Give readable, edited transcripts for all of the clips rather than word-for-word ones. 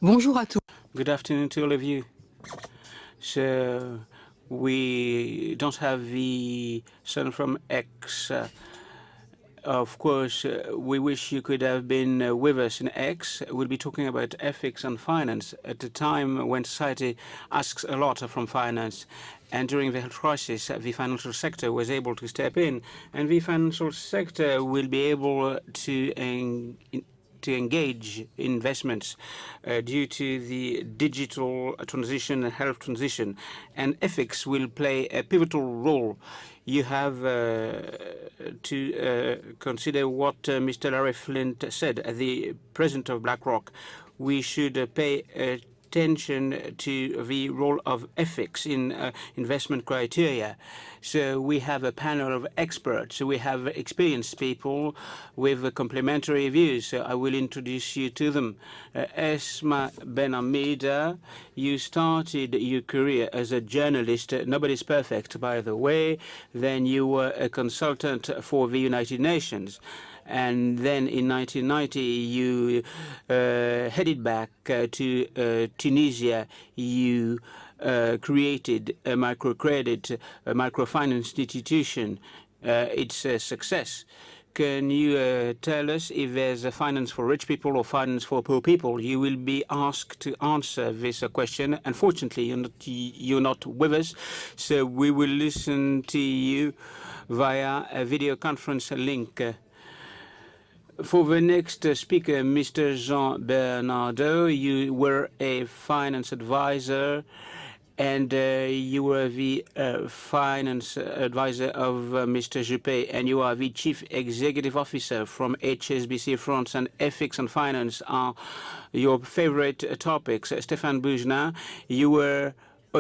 Bonjour à tous. Good afternoon to all of you. So we don't have the son from X. Of course, we wish you could have been with us in X. We'll be talking about ethics and finance at a time when society asks a lot from finance. And during the health crisis, the financial sector was able to step in, and the financial sector will be able to engage investments due to the digital transition and health transition. And ethics will play a pivotal role. You have to consider what Mr. Larry Flint said, the president of BlackRock. We should pay attention to the role of ethics in investment criteria. So we have a panel of experts. We have experienced people with complementary views. So I will introduce you to them. Essma Ben Hamida, you started your career as a journalist. Nobody's perfect, by the way. Then you were a consultant for the United Nations. And then in 1990, you headed back to Tunisia. You created a microcredit, a microfinance institution. It's a success. Can you tell us if there's a finance for rich people or finance for poor people? You will be asked to answer this question. Unfortunately, you're not with us, so we will listen to you via a video conference link. For the next speaker, Mr. Jean Bernardeau, you were a finance advisor, and you were the finance advisor of Mr. Juppé, and you are the chief executive officer from HSBC France, and ethics and finance are your favorite topics. Stéphane BOUJNAH,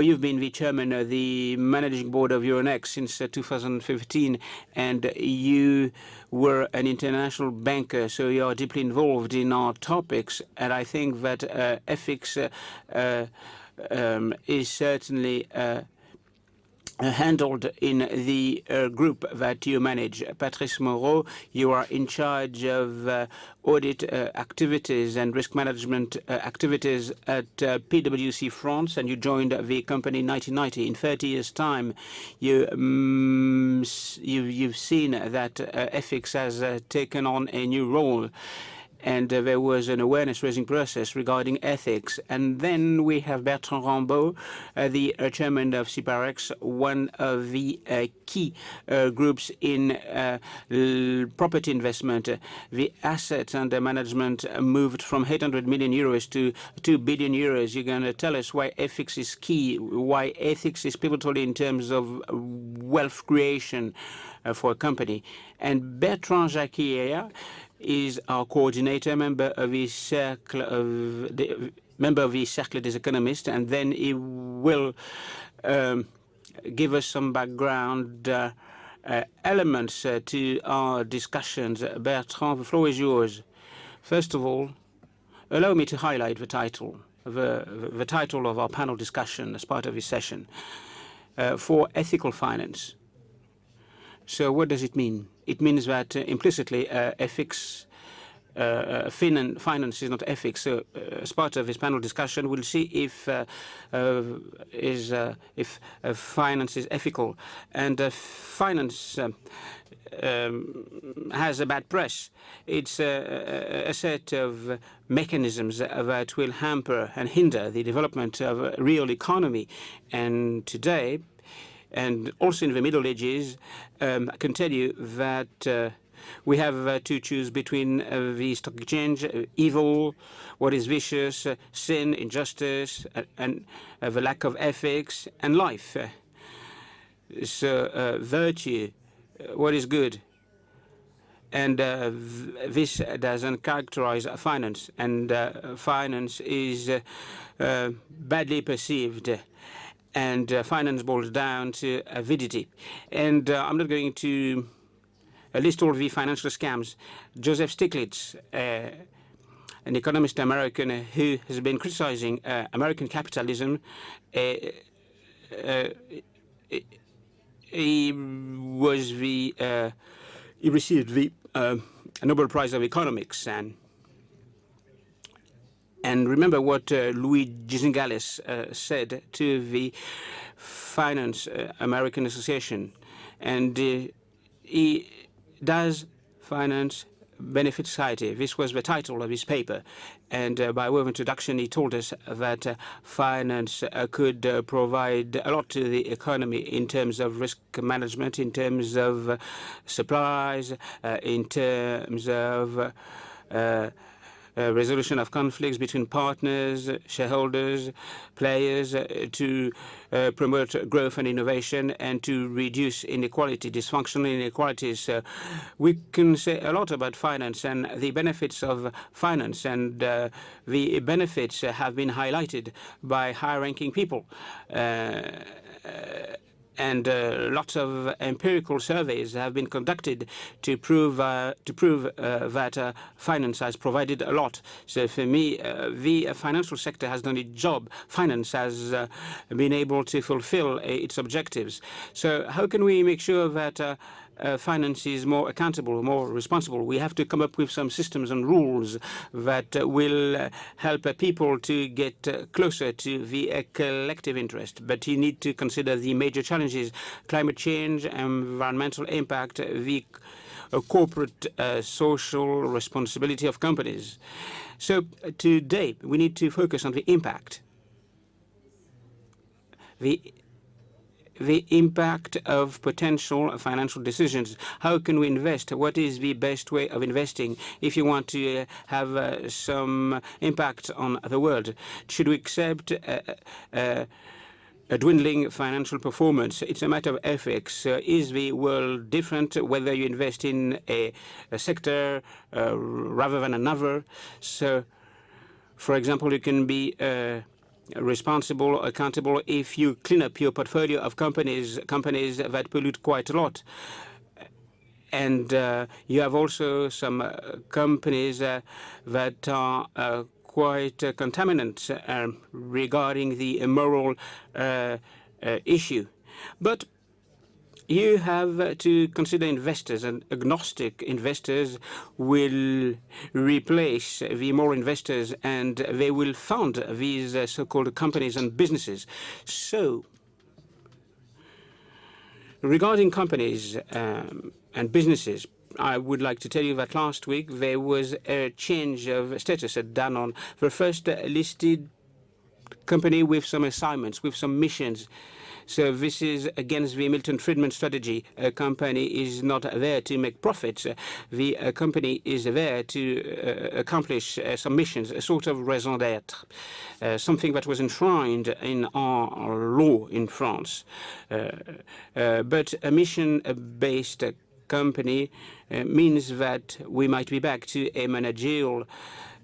you've been the chairman of the managing board of Euronext since 2015, and you were an international banker, so you are deeply involved in our topics. And I think that ethics is certainly handled in the group that you manage. Patrice, you are in charge of audit activities and risk management activities at PwC France, and you joined the company in 1990. In 30 years' time, you've seen that ethics has taken on a new role. And there was an awareness-raising process regarding ethics. And then we have Bertrand, the chairman of Siparex, one of the key groups in property investment. The assets under management moved from 800 million euros to 2 billion euros. You're going to tell us why ethics is key, why ethics is pivotal in terms of wealth creation for a company. And Bertrand JACQUILLAT is our coordinator, member of the Cercle des économistes, and then he will give us some background elements to our discussions. Bertrand, the floor is yours. First of all, allow me to highlight the title, the title of our panel discussion as part of this session, for ethical finance. So what does it mean? It means that implicitly ethics, finance is not ethics. So as part of this panel discussion, we'll see if finance is ethical. And finance has a bad press. It's a set of mechanisms that will hamper and hinder the development of a real economy. And today, and also in the Middle Ages, I can tell you that we have to choose between the stock exchange, evil, what is vicious, sin, injustice, and the lack of ethics, and life. So virtue, what is good. And this doesn't characterize finance, and finance is badly perceived. And finance boils down to avidity. And I'm not going to list all the financial scams. Joseph Stiglitz, an economist American who has been criticizing American capitalism, he received the Nobel Prize of Economics, and And remember what Louis Gisingales said to the Finance American Association. And he does finance benefit society. This was the title of his paper. And by way of introduction, he told us that finance could provide a lot to the economy in terms of risk management, in terms of supplies, in terms of resolution of conflicts between partners, shareholders, players, to promote growth and innovation and to reduce inequality, dysfunctional inequalities. So we can say a lot about finance and the benefits of finance, and the benefits have been highlighted by high-ranking people. And lots of empirical surveys have been conducted to prove that finance has provided a lot. So for me, the financial sector has done its job. Finance has been able to fulfill its objectives. So how can we make sure that finance is more accountable, more responsible? We have to come up with some systems and rules that will help people to get closer to the collective interest. But you need to consider the major challenges: climate change, environmental impact, the corporate social responsibility of companies. So today, we need to focus on the impact. The impact of potential financial decisions. How can we invest? What is the best way of investing if you want to have some impact on the world? Should we accept a dwindling financial performance? It's a matter of ethics. Is the world different whether you invest in a sector rather than another? So, for example, you can be responsible, accountable if you clean up your portfolio of companies that pollute quite a lot. And you have also some companies that are quite contaminant regarding the moral issue. But you have to consider investors, and agnostic investors will replace the moral investors, and they will fund these so-called companies and businesses. So, regarding companies and businesses, I would like to tell you that last week there was a change of status at Danone, the first listed company with some assignments, with some missions. So this is against the Milton Friedman strategy. A company is not there to make profits. The company is there to accomplish some missions, a sort of raison d'être, something that was enshrined in our law in France. But a mission-based company means that we might be back to a managerial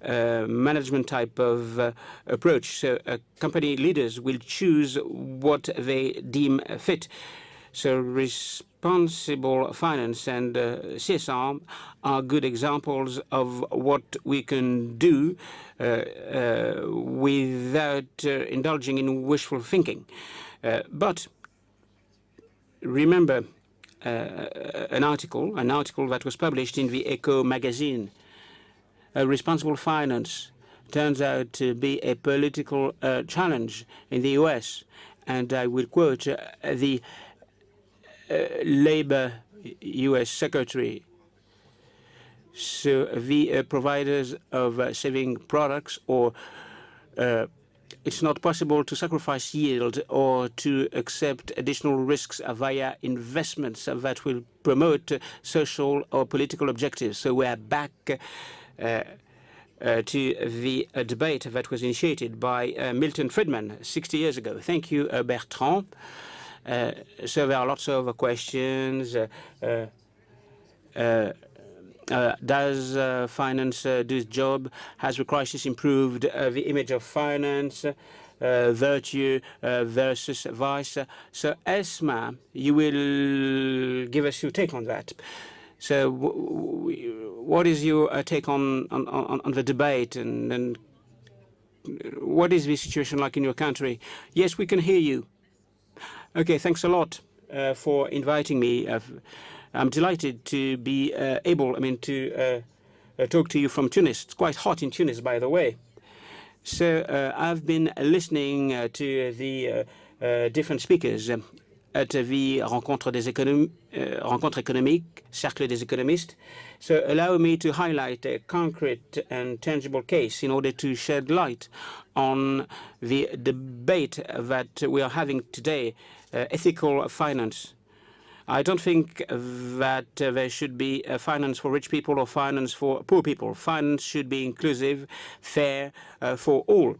management type of approach. So company leaders will choose what they deem fit. So responsible finance and CSR are good examples of what we can do without indulging in wishful thinking. But remember an article that was published in the Echo magazine. Responsible finance turns out to be a political challenge in the US. And I will quote the Labor US Secretary. So the providers of saving products, or it's not possible to sacrifice yield or to accept additional risks via investments that will promote social or political objectives. So we are back to the debate that was initiated by Milton Friedman 60 years ago. Thank you, Bertrand. So there are lots of questions. Does finance do its job? Has the crisis improved the image of finance? Virtue versus vice. So, Essma, you will give us your take on that. So, what is your take on the debate, and what is the situation like in your country? Yes, we can hear you. Okay, thanks a lot for inviting me. I'm delighted to be able, to talk to you from Tunis. It's quite hot in Tunis, by the way. So I've been listening to the different speakers at the rencontre économique, Cercle des économistes. So allow me to highlight a concrete and tangible case in order to shed light on the debate that we are having today, ethical finance. I don't think that there should be a finance for rich people or finance for poor people. Finance should be inclusive, fair for all.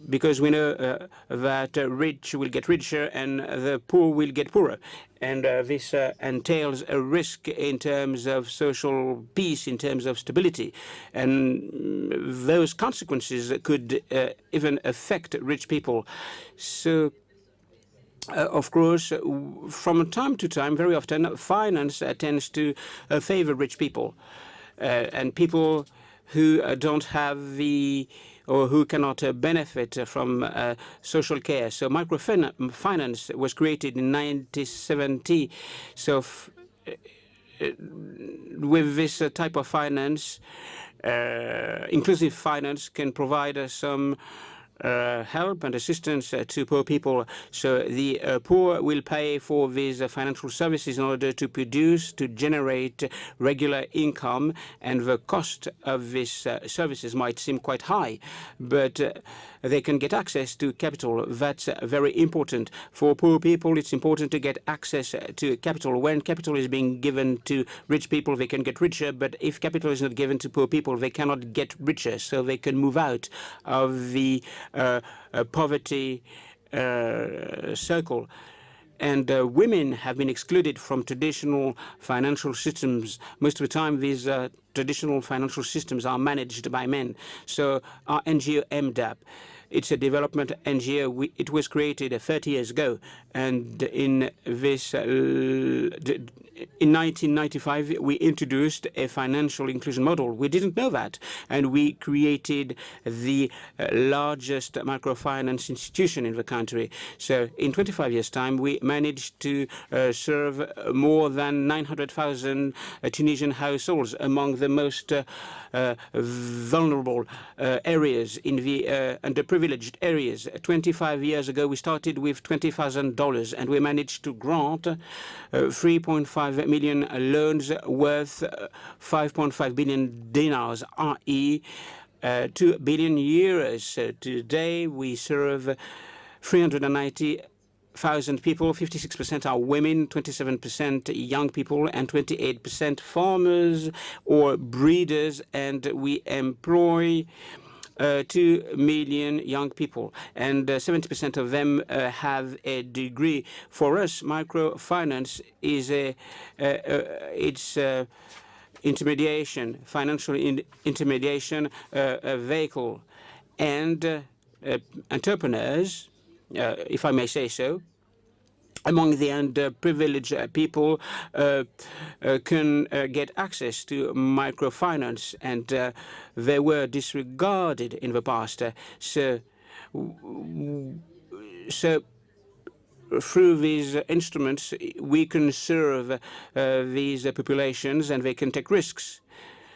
Because we know that rich will get richer and the poor will get poorer. And this entails a risk in terms of social peace, in terms of stability. And those consequences could even affect rich people. So of course, from time to time, very often, finance tends to favor rich people and people who don't have the or who cannot benefit from social care. So microfinance was created in 1970. So with this type of finance, inclusive finance can provide some help and assistance to poor people. So the poor will pay for these financial services in order to produce, to generate regular income, and the cost of these services might seem quite high, but they can get access to capital. That's very important. For poor people, it's important to get access to capital. When capital is being given to rich people, they can get richer, but if capital is not given to poor people, they cannot get richer, so they can move out of the poverty circle. And women have been excluded from traditional financial systems. Most of the time, these traditional financial systems are managed by men. So our NGO, Enda, it's a development NGO. It was created 30 years ago. And in this, in 1995, we introduced a financial inclusion model. We didn't know that. And we created the largest microfinance institution in the country. So in 25 years' time, we managed to serve more than 900,000 Tunisian households among the most vulnerable areas, in the underprivileged areas. 25 years ago, we started with $20,000, and we managed to grant 3.5 million loans worth 5.5 billion dinars, i.e. 2 billion euros. Today, we serve 390,000 people. 56% are women, 27% young people, and 28% farmers or breeders. And we employ 2 million young people, and 70% of them have a degree. For us, microfinance is it's intermediation, financial intermediation vehicle, and entrepreneurs, if I may say so, among the underprivileged people can get access to microfinance, and they were disregarded in the past. So through these instruments, we can serve these populations, and they can take risks.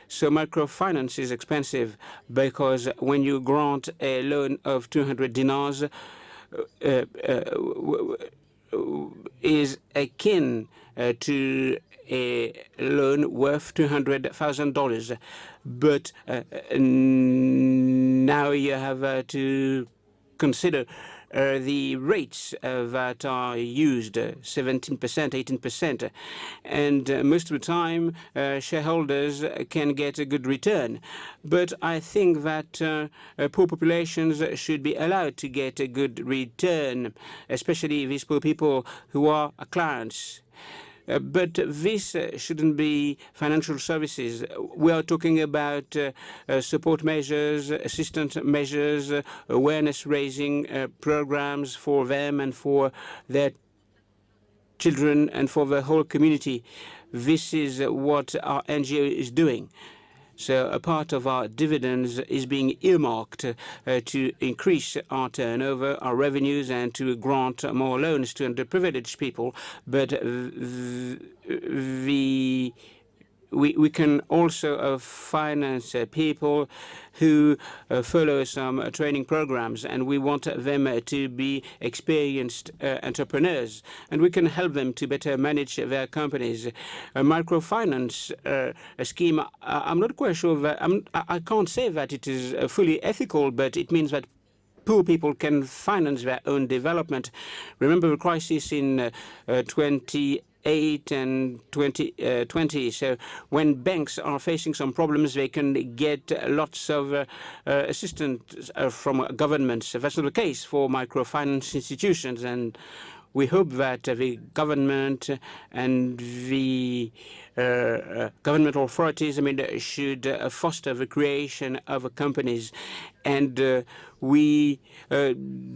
So microfinance is expensive because when you grant a loan of 200 dinars, is akin to a loan worth $200,000. But now you have to consider the rates that are used, 17%, 18%. And most of the time, shareholders can get a good return. But I think that poor populations should be allowed to get a good return, especially these poor people who are clients. But this shouldn't be financial services. We are talking about support measures, assistance measures, awareness-raising programs for them and for their children and for the whole community. This is what our NGO is doing. So a part of our dividends is being earmarked to increase our turnover, our revenues, and to grant more loans to underprivileged people. But the we can also finance people who follow some training programs, and we want them to be experienced entrepreneurs, and we can help them to better manage their companies. A microfinance scheme, I'm not quite sure that, I can't say that it is fully ethical, but it means that poor people can finance their own development. Remember the crisis in 2008 and 2020. So when banks are facing some problems, they can get lots of assistance from governments. That's not the case for microfinance institutions, and we hope that the government and the government authorities, should foster the creation of companies. And we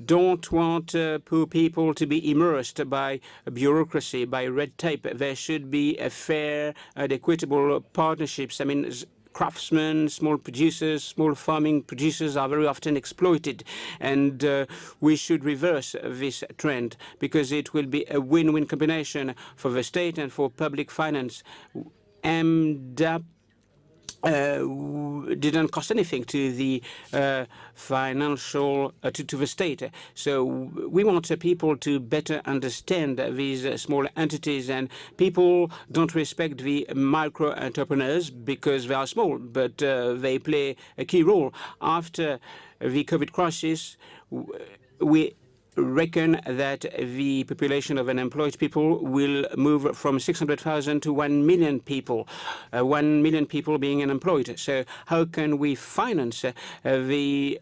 don't want poor people to be immersed by bureaucracy, by red tape. There should be a fair and equitable partnerships. Craftsmen, small producers, small farming producers are very often exploited, and we should reverse this trend, because it will be a win-win combination for the state and for public finance. Enda didn't cost anything to the financial to the state. So we want people to better understand these small entities, and people don't respect the micro entrepreneurs because they are small, but they play a key role. After the COVID crisis, we reckon that the population of unemployed people will move from 600,000 to 1 million people, 1 million people being unemployed. So how can we finance the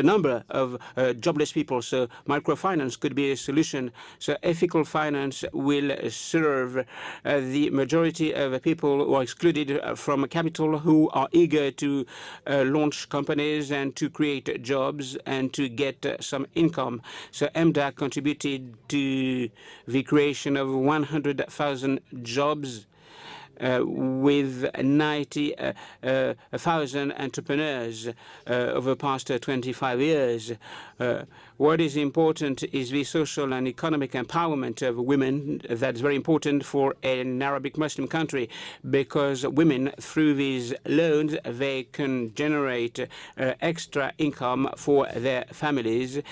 number of jobless people? So microfinance could be a solution. So ethical finance will serve the majority of people who are excluded from capital, who are eager to launch companies and to create jobs and to get some income. So Enda contributed to the creation of 100,000 jobs with 90,000 entrepreneurs over the past 25 years. What is important is the social and economic empowerment of women. That's very important for an Arabic Muslim country, because women, through these loans, they can generate extra income for their families,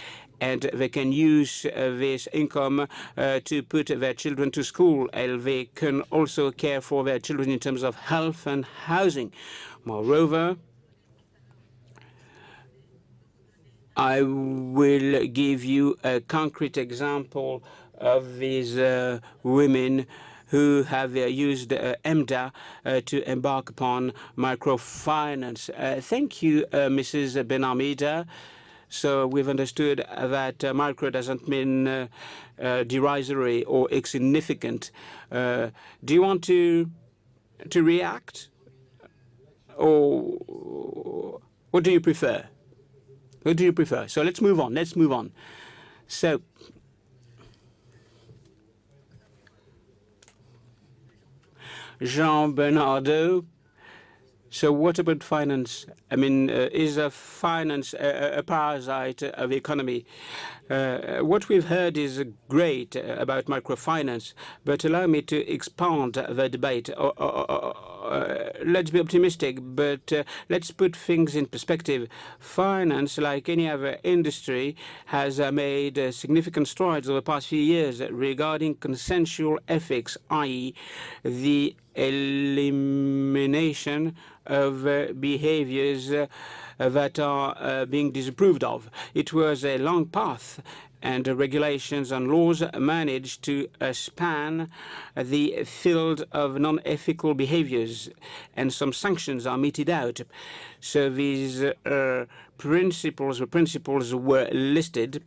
and they can use this income to put their children to school, and they can also care for their children in terms of health and housing. Moreover, I will give you a concrete example of these women who have used Enda to embark upon microfinance. Thank you, Mrs. Ben Hamida. So we've understood that micro doesn't mean derisory or insignificant. Do you want to react, or what do you prefer? What do you prefer? So let's move on. Let's move on. So BEUNARDEAU. So what about finance? Is finance a parasite of the economy? What we've heard is great about microfinance, but allow me to expand the debate. Let's be optimistic, but let's put things in perspective. Finance, like any other industry, has made significant strides over the past few years regarding consensual ethics, i.e. the elimination of behaviors that are being disapproved of. It was a long path, and regulations and laws managed to span the field of non-ethical behaviors, and some sanctions are meted out. So these principles were listed.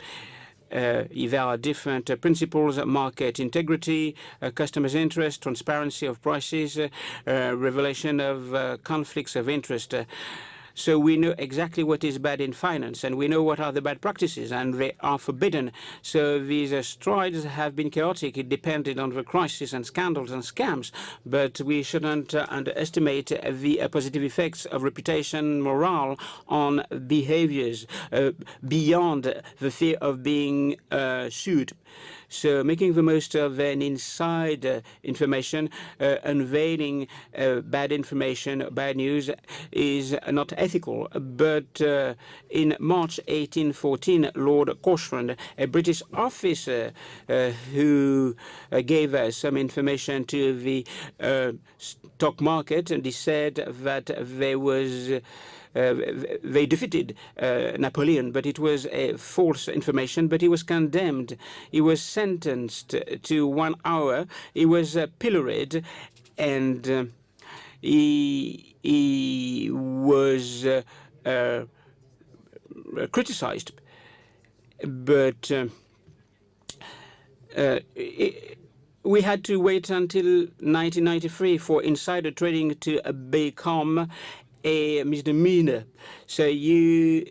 There are different principles: market integrity, customers' interest, transparency of prices, revelation of conflicts of interest. So we know exactly what is bad in finance, and we know what are the bad practices, and they are forbidden. So these strides have been chaotic. It depended on the crisis and scandals and scams, but we shouldn't underestimate the positive effects of reputation, morale on behaviors beyond the fear of being sued. So making the most of an inside information, unveiling bad information, bad news is not ethical. But in March 1814, Lord Cochrane, a British officer who gave some information to the stock market, and he said that there was they defeated Napoleon, but it was a false information. But he was condemned. He was sentenced to 1 hour. He was pilloried, and he was criticized. But we had to wait until 1993 for insider trading to become a misdemeanor. So you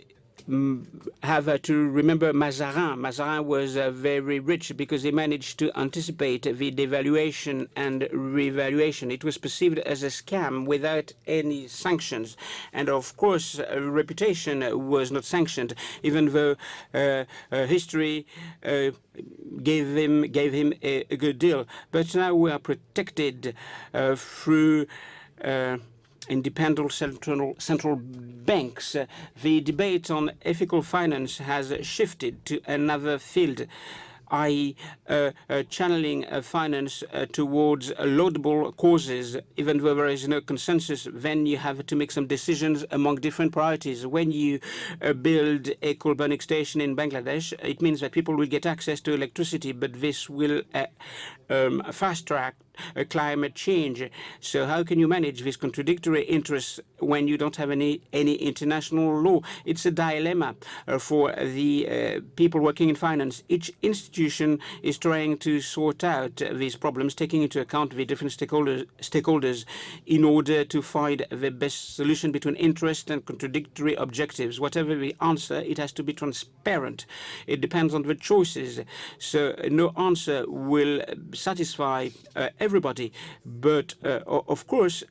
have to remember Mazarin. Mazarin was very rich because he managed to anticipate the devaluation and revaluation. It was perceived as a scam without any sanctions. And of course, reputation was not sanctioned, even though history gave him a good deal. But now we are protected through independent central banks. The debate on ethical finance has shifted to another field, i.e. channeling finance towards laudable causes. Even though there is no consensus, then you have to make some decisions among different priorities. When you build a coal burning station in Bangladesh, it means that people will get access to electricity, but this will fast-track climate change. So how can you manage these contradictory interests when you don't have any international law? It's a dilemma for the people working in finance. Each institution is trying to sort out these problems, taking into account the different stakeholders in order to find the best solution between interest and contradictory objectives. Whatever the answer, it has to be transparent. It depends on the choices. So no answer will satisfy everybody, but of course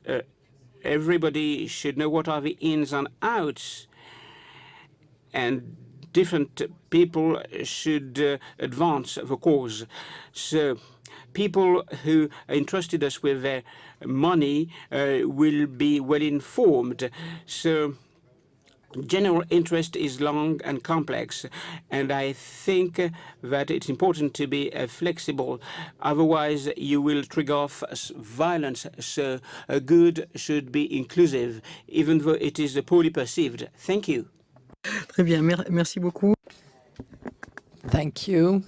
everybody should know what are the ins and outs, and different people should advance the cause. So people who entrusted us with their money will be well informed. So general interest is long and complex, and I think that it's important to be flexible. Otherwise, you will trigger off violence. So good should be inclusive, even though it is poorly perceived. Thank you. Très bien, merci beaucoup. Thank you.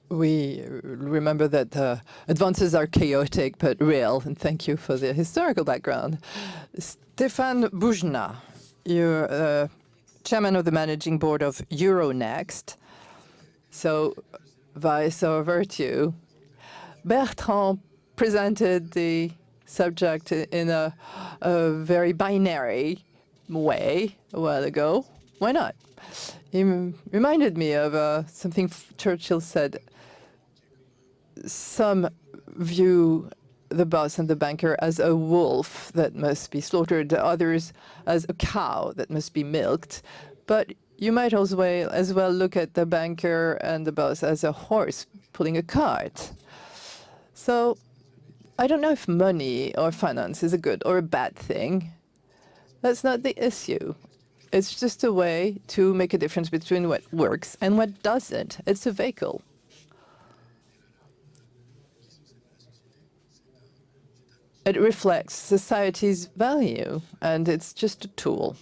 We remember that advances are chaotic but real, and thank you for the historical background. Stéphane BOUJNAH, you're chairman of the managing board of Euronext. So, vice or virtue. Bertrand presented the subject in a very binary way a while ago. Why not? He reminded me of something Churchill said. Some view the boss and the banker as a wolf that must be slaughtered, others as a cow that must be milked. But you might as well look at the banker and the boss as a horse pulling a cart. So I don't know if money or finance is a good or a bad thing. That's not the issue. It's just a way to make a difference between what works and what doesn't. It's a vehicle. It reflects society's value, and it's just a tool.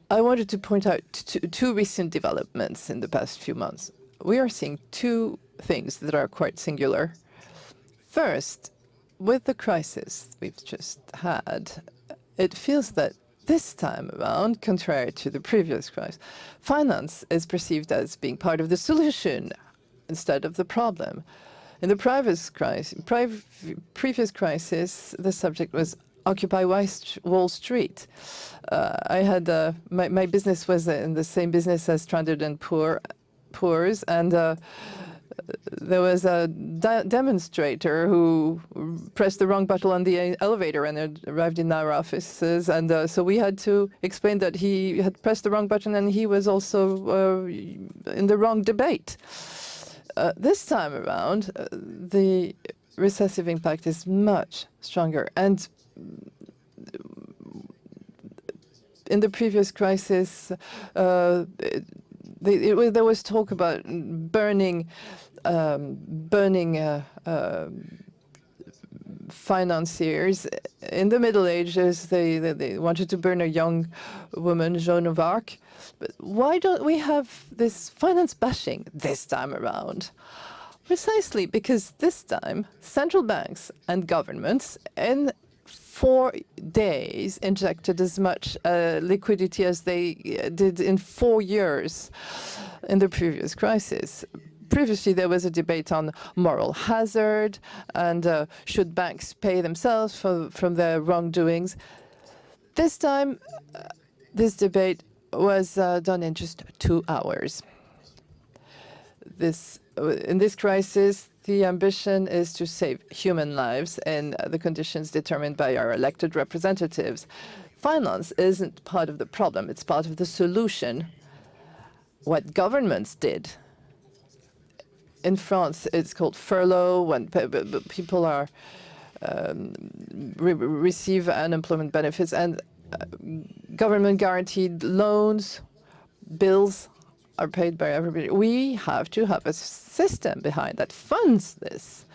I wanted to point out two recent developments in the past few months. We are seeing two things that are quite singular. First, with the crisis we've just had, it feels that this time around, contrary to the previous crisis, finance is perceived as being part of the solution instead of the problem. In the previous crisis, the subject was Occupy Wall Street. I had my business was in the same business as Standard & Poor's, and there was a demonstrator who pressed the wrong button on the elevator and it arrived in our offices. And so we had to explain that he had pressed the wrong button and he was also in the wrong debate. This time around, the recessive impact is much stronger. And in the previous crisis, there was talk about burning financiers. In the Middle Ages, they wanted to burn a young woman, Joan of Arc. But why don't we have this finance bashing this time around? Precisely because this time, central banks and governments in 4 days injected as much liquidity as they did in 4 years in the previous crisis. Previously, there was a debate on moral hazard and should banks pay themselves from their wrongdoings. This time, this debate was done in just 2 hours. In this crisis, the ambition is to save human lives in the conditions determined by our elected representatives. Finance isn't part of the problem, it's part of the solution. What governments did, in France, it's called furlough, when people are receive unemployment benefits, and government-guaranteed loans, bills are paid by everybody. We have to have a system behind that funds this.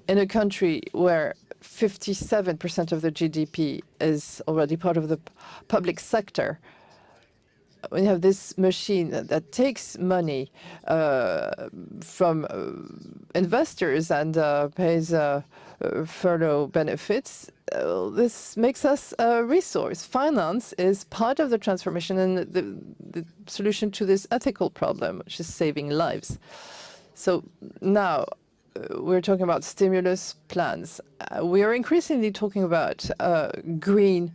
In a country where 57% of the GDP is already part of the public sector, we have this machine that takes money from investors and pays furlough benefits. This makes us a resource. Finance is part of the transformation and the solution to this ethical problem, which is saving lives. So now we're talking about stimulus plans. We are increasingly talking about green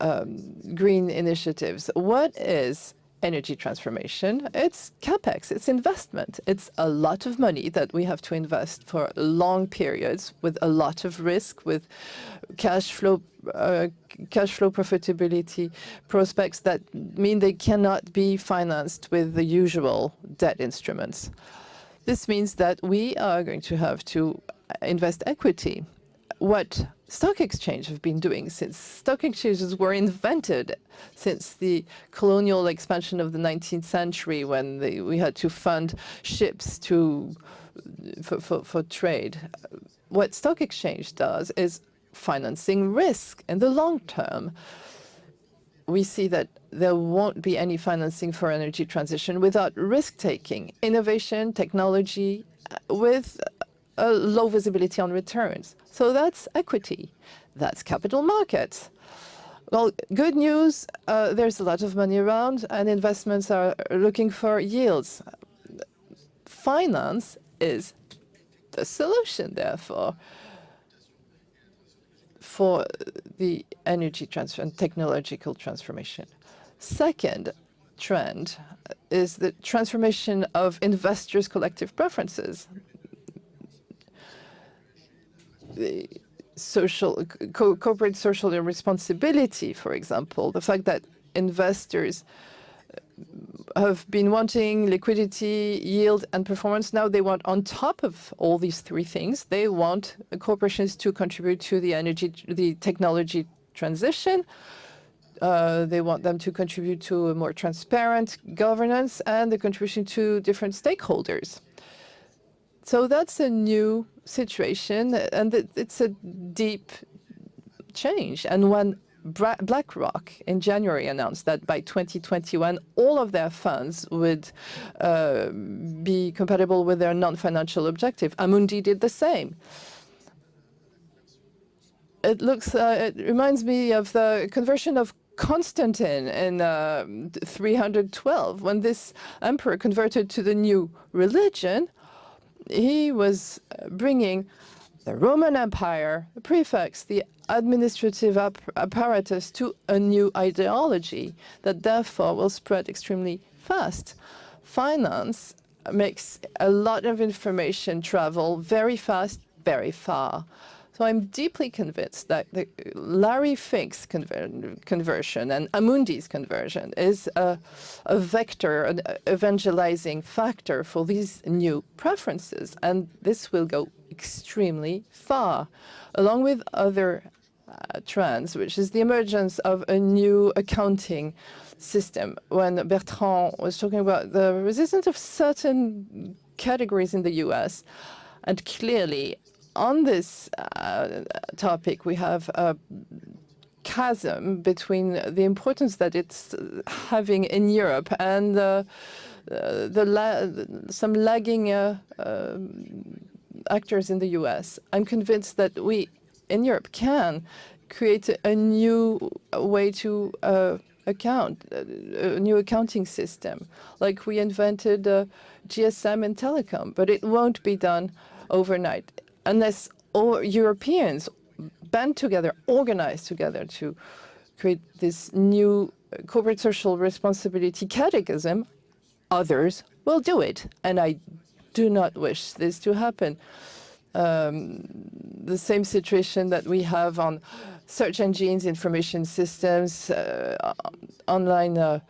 initiatives. What is energy transformation? It's capex, it's investment. It's a lot of money that we have to invest for long periods with a lot of risk, with cash flow profitability prospects that mean they cannot be financed with the usual debt instruments. This means that we are going to have to invest equity. What stock exchange have been doing since stock exchanges were invented since the colonial expansion of the 19th century, when we had to fund ships for trade. What stock exchange does is financing risk in the long term. We see that there won't be any financing for energy transition without risk-taking, innovation, technology, with a low visibility on returns. So that's equity. That's capital markets. Well, good news, there's a lot of money around and investments are looking for yields. Finance is the solution, therefore, for the energy transfer and technological transformation. Second trend is the transformation of investors' collective preferences. The corporate social responsibility, for example, the fact that investors have been wanting liquidity, yield, and performance. Now they want, on top of all these 3 things, they want corporations to contribute to the technology transition. They want them to contribute to a more transparent governance and the contribution to different stakeholders. So that's a new situation, and it's a deep change. And when BlackRock in January announced that by 2021, all of their funds would be compatible with their non-financial objective, Amundi did the same. It reminds me of the conversion of Constantine in 312, when this emperor converted to the new religion. He was bringing the Roman Empire, the prefects, the administrative apparatus to a new ideology that therefore will spread extremely fast. Finance makes a lot of information travel very fast, very far. So I'm deeply convinced that the Larry Fink's conversion and Amundi's conversion is a vector, an evangelizing factor for these new preferences. And this will go extremely far, along with other trends, which is the emergence of a new accounting system. When Bertrand was talking about the resistance of certain categories in the US, and clearly on this topic, we have a chasm between the importance that it's having in Europe and some lagging actors in the US. I'm convinced that we in Europe can create a new way to account, a new accounting system, like we invented GSM in telecom, but it won't be done overnight unless all Europeans band together, organize together to create this new corporate social responsibility catechism. Others will do it, and I do not wish this to happen. The same situation that we have on search engines, information systems, online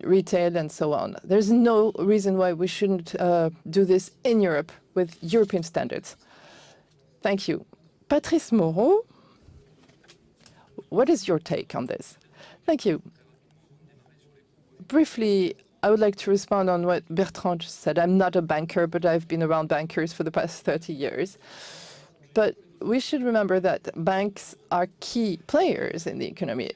retail, and so on. There's no reason why we shouldn't do this in Europe with European standards. Thank you. Patrice MOROT, what is your take on this? Thank you. Briefly, I would like to respond on what Bertrand just said. I'm not a banker, but I've been around bankers for the past 30 years. But we should remember that banks are key players in the economy,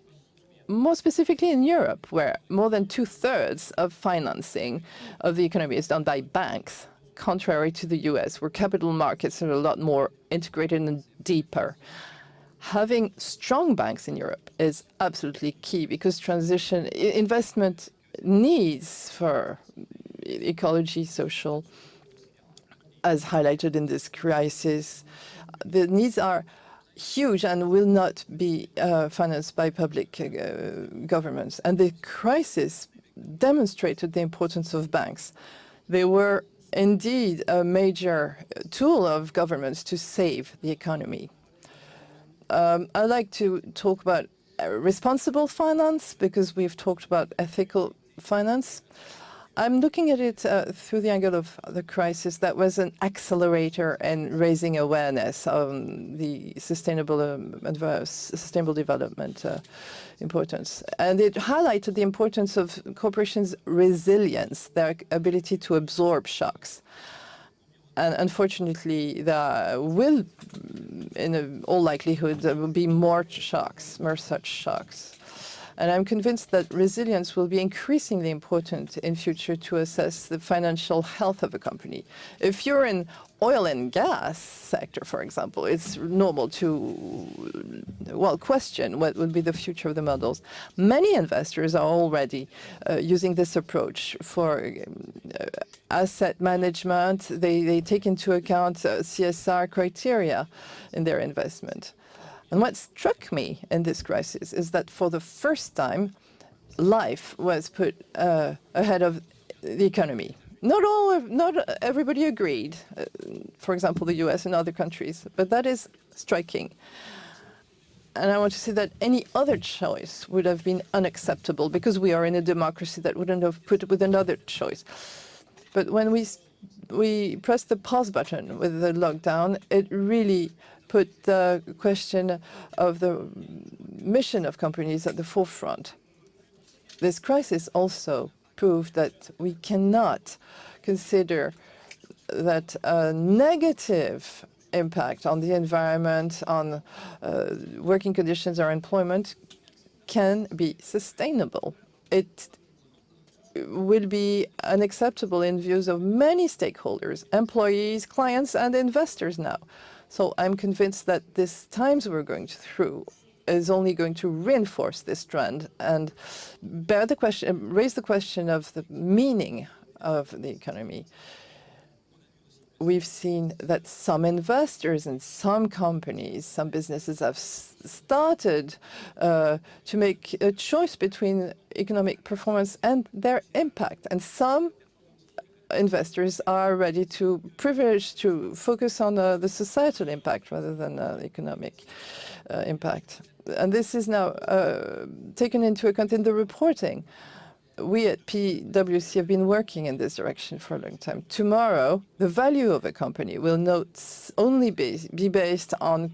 more specifically in Europe, where more than 2/3 of financing of the economy is done by banks, contrary to the US, where capital markets are a lot more integrated and deeper. Having strong banks in Europe is absolutely key because investment needs for ecology, social, as highlighted in this crisis, the needs are huge and will not be financed by public governments. And the crisis demonstrated the importance of banks. They were indeed a major tool of governments to save the economy. I'd like to talk about responsible finance because we've talked about ethical finance. I'm looking at it through the angle of the crisis that was an accelerator in raising awareness on the sustainable development importance. And it highlighted the importance of corporations' resilience, their ability to absorb shocks. And unfortunately, there will, in all likelihood, there will be more such shocks. And I'm convinced that resilience will be increasingly important in future to assess the financial health of a company. If you're in oil and gas sector, for example, it's normal to, question what would be the future of the models. Many investors are already using this approach for asset management. They take into account CSR criteria in their investment. And what struck me in this crisis is that for the first time, life was put ahead of the economy. Not everybody agreed, for example, the US and other countries, but that is striking. And I want to say that any other choice would have been unacceptable because we are in a democracy that wouldn't have put with another choice. But when we pressed the pause button with the lockdown, it really put the question of the mission of companies at the forefront. This crisis also proved that we cannot consider that a negative impact on the environment, on working conditions or employment can be sustainable. It will be unacceptable in views of many stakeholders, employees, clients, and investors now. So I'm convinced that these times we're going through is only going to reinforce this trend and raise the question of the meaning of the economy. We've seen that some investors and some companies, some businesses have started to make a choice between economic performance and their impact. And some investors are ready to focus on the societal impact rather than economic impact. And this is now taken into account in the reporting. We at PwC have been working in this direction for a long time. Tomorrow, the value of a company will not only be based on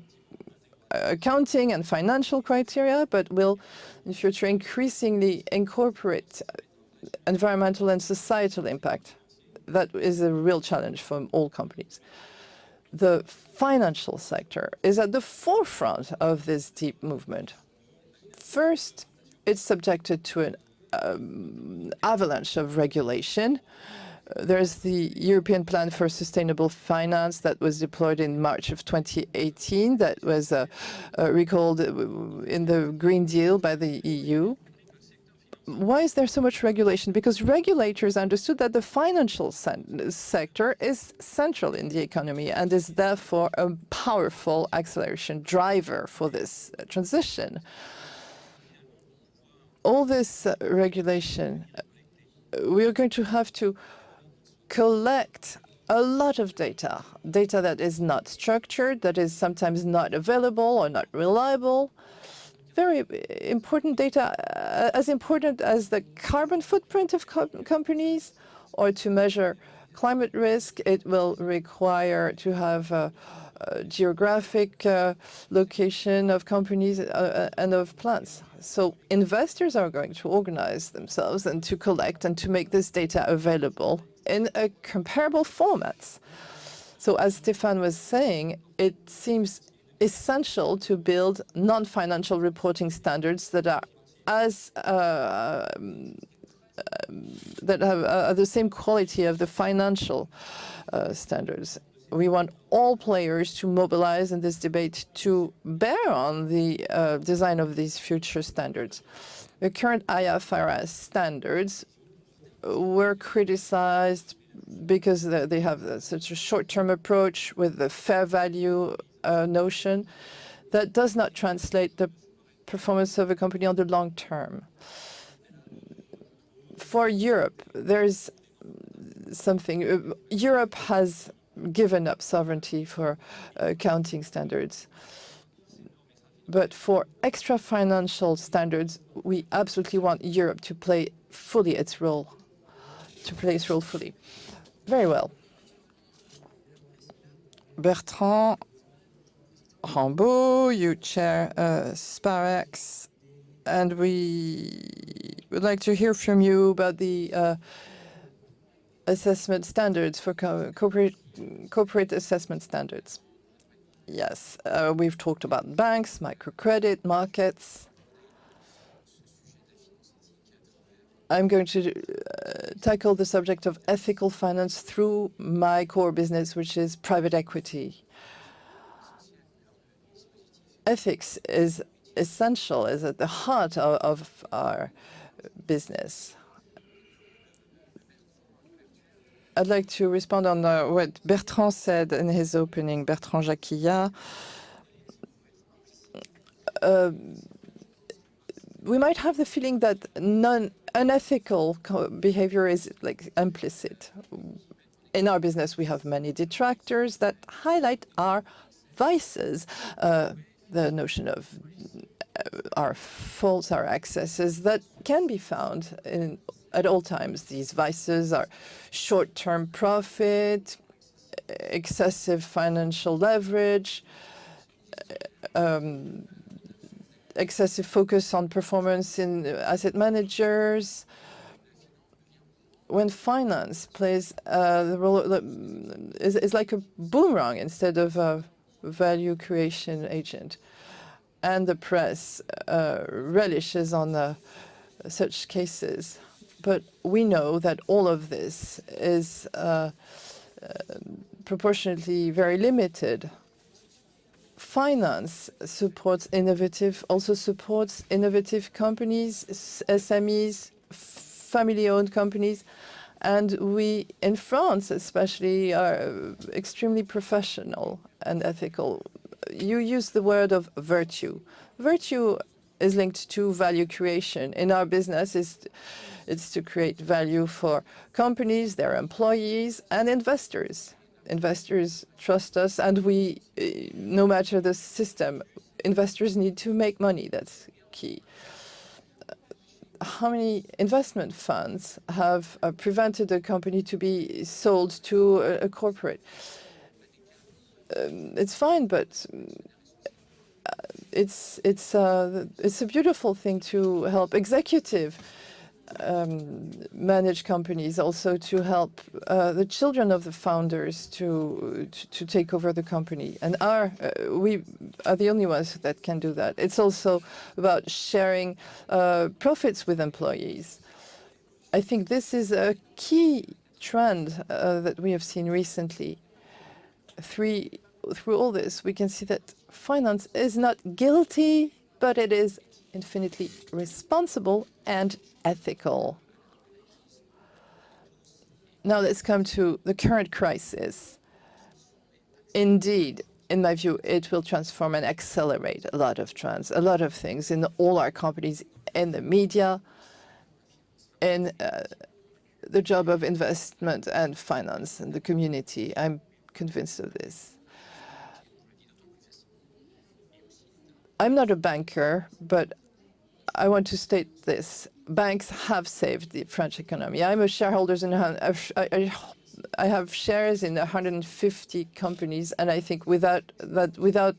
accounting and financial criteria, but will in future increasingly incorporate environmental and societal impact. That is a real challenge for all companies. The financial sector is at the forefront of this deep movement. First, it's subjected to an avalanche of regulation. There's the European Plan for Sustainable Finance that was deployed in March of 2018, that was recalled in the Green Deal by the EU. Why is there so much regulation? Because regulators understood that the financial sector is central in the economy and is therefore a powerful acceleration driver for this transition. All this regulation, we are going to have to collect a lot of data that is not structured, that is sometimes not available or not reliable. Very important data, as important as the carbon footprint of companies, or to measure climate risk. It will require to have a geographic location of companies and of plants. So investors are going to organize themselves and to collect and to make this data available in a comparable formats. So as Stéphane was saying, it seems essential to build non-financial reporting standards that are as that have the same quality of the financial standards. We want all players to mobilize in this debate to bear on the design of these future standards. The current IFRS standards were criticized because they have such a short-term approach with the fair value notion that does not translate the performance of a company on the long term. For Europe, there's something. Europe has given up sovereignty for accounting standards. But for extra financial standards, we absolutely want Europe to play fully its role, fully. Very well. Bertrand, RAMBAUD, you chair Siparex, and we would like to hear from you about the assessment standards for corporate assessment standards. Yes, we've talked about banks, microcredit, markets. I'm going to tackle the subject of ethical finance through my core business, which is private equity. Ethics is essential, is at the heart of our business. I'd like to respond on what Bertrand said in his opening, Bertrand JACQUILLAT. We might have the feeling that unethical behavior is like implicit. In our business, we have many detractors that highlight our vices, the notion of our faults, our excesses that can be found at all times. These vices are short-term profit, excessive financial leverage, excessive focus on performance in asset managers. When finance plays the role, is like a boomerang instead of a value creation agent. And the press relishes on such cases. But we know that all of this is proportionately very limited. Finance also supports innovative companies, SMEs, family-owned companies. And we, in France especially, are extremely professional and ethical. You use the word of virtue. Virtue is linked to value creation. In our business, It's to create value for companies, their employees, and investors. Investors trust us, and we, no matter the system, investors need to make money. That's key. How many investment funds have prevented a company to be sold to a corporate? It's fine, but it's a beautiful thing to help executive manage companies, also to help the children of the founders to take over the company. And we are the only ones that can do that. It's also about sharing profits with employees. I think this is a key trend that we have seen recently. Through all this, we can see that finance is not guilty, but it is infinitely responsible and ethical. Now let's come to the current crisis. Indeed, in my view, it will transform and accelerate a lot of trends, a lot of things in all our companies, in the media, in the job of investment and finance in the community. I'm convinced of this. I'm not a banker, but I want to state this. Banks have saved the French economy. I'm a shareholder in I have shares in 150 companies, and I think without